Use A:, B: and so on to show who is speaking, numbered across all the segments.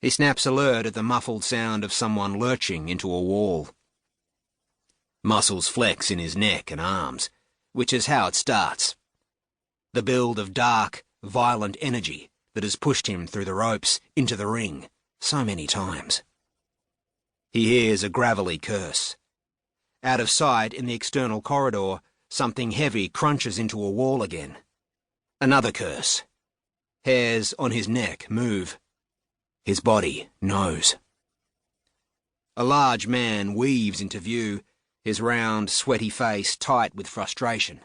A: He snaps alert at the muffled sound of someone lurching into a wall. Muscles flex in his neck and arms, which is how it starts. The build of dark, violent energy that has pushed him through the ropes into the ring so many times. He hears a gravelly curse. Out of sight in the external corridor, something heavy crunches into a wall again. Another curse. Hairs on his neck move. His body knows. A large man weaves into view, his round, sweaty face tight with frustration,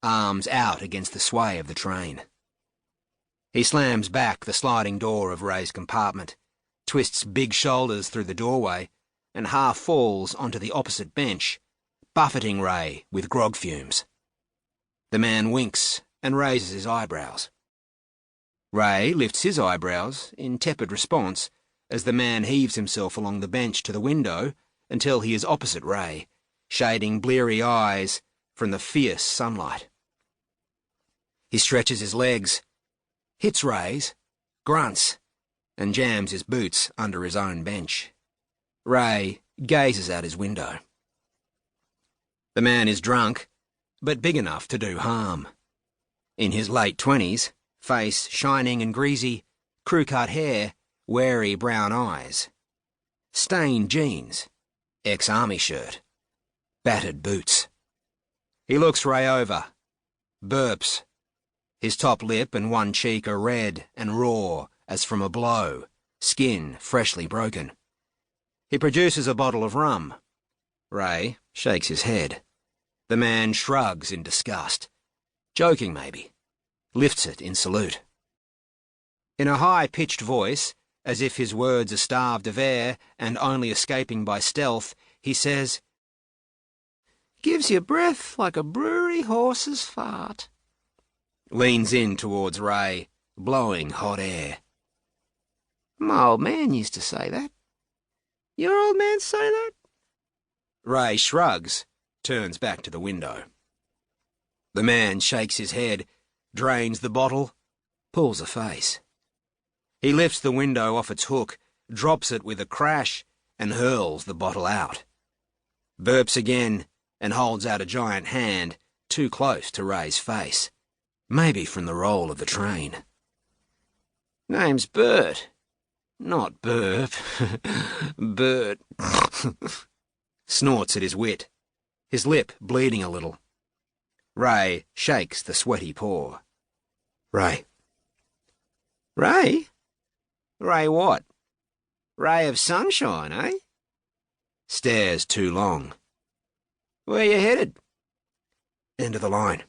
A: arms out against the sway of the train. He slams back the sliding door of Ray's compartment, twists big shoulders through the doorway, and half falls onto the opposite bench, buffeting Ray with grog fumes. The man winks and raises his eyebrows. Ray lifts his eyebrows in tepid response as the man heaves himself along the bench to the window until he is opposite Ray, shading bleary eyes from the fierce sunlight. He stretches his legs, hits Ray's, grunts, and jams his boots under his own bench. Ray gazes out his window. The man is drunk, but big enough to do harm. In his late 20s, face shining and greasy, crew-cut hair, wary brown eyes. Stained jeans, ex-army shirt, battered boots. He looks Ray over, burps. His top lip and one cheek are red and raw as from a blow, skin freshly broken. He produces a bottle of rum. Ray shakes his head. The man shrugs in disgust, joking maybe, lifts it in salute. In a high-pitched voice, as if his words are starved of air and only escaping by stealth, he says, "Gives you breath like a brewery horse's fart." Leans in towards Ray, blowing hot air. "My old man used to say that." "Your old man say that?" Ray shrugs, turns back to the window. The man shakes his head, drains the bottle, pulls a face. He lifts the window off its hook, drops it with a crash, and hurls the bottle out. Burps again, and holds out a giant hand, too close to Ray's face. Maybe from the roll of the train. "Name's Bert. Not Burp. Bert." Snorts at his wit, his lip bleeding a little. Ray shakes the sweaty paw. "Ray." "Ray? Ray what? Ray of sunshine, eh?" Stares too long. "Where you headed?" "End of the line.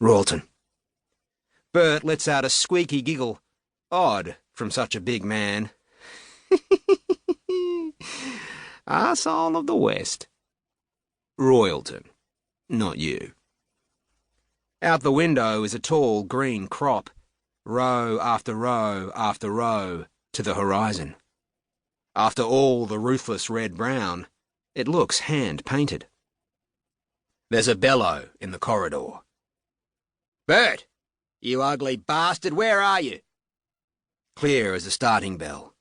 A: Royalton." Bert lets out a squeaky giggle, odd from such a big man. "Arsehole of the West." "Royalton, not you." Out the window is a tall green crop, row after row after row, to the horizon. After all the ruthless red-brown, it looks hand-painted. There's a bellow in the corridor. "Bert, you ugly bastard, where are you?" Clear as a starting bell.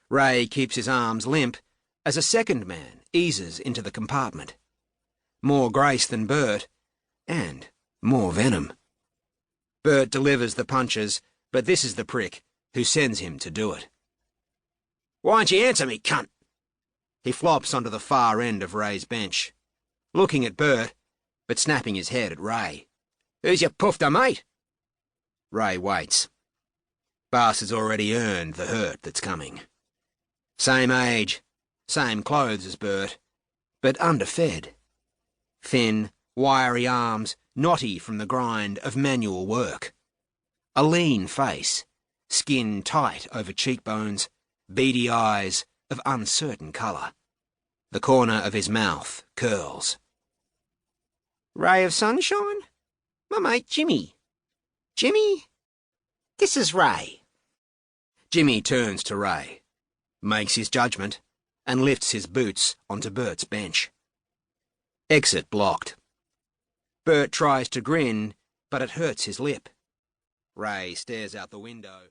A: Ray keeps his arms limp as a second man eases into the compartment. More grace than Bert, and more venom. Bert delivers the punches, but this is the prick who sends him to do it. "Why don't you answer me, cunt?" He flops onto the far end of Ray's bench, looking at Bert, but snapping his head at Ray. "Who's your poofter, mate?" Ray waits. Bastard's already earned the hurt that's coming. Same age, same clothes as Bert, but underfed. Thin, wiry arms, knotty from the grind of manual work. A lean face, skin tight over cheekbones, beady eyes of uncertain colour. The corner of his mouth curls. "Ray of sunshine? My mate Jimmy. Jimmy, this is Ray." Jimmy turns to Ray, makes his judgment, and lifts his boots onto Bert's bench. Exit blocked. Bert tries to grin, but it hurts his lip. Ray stares out the window.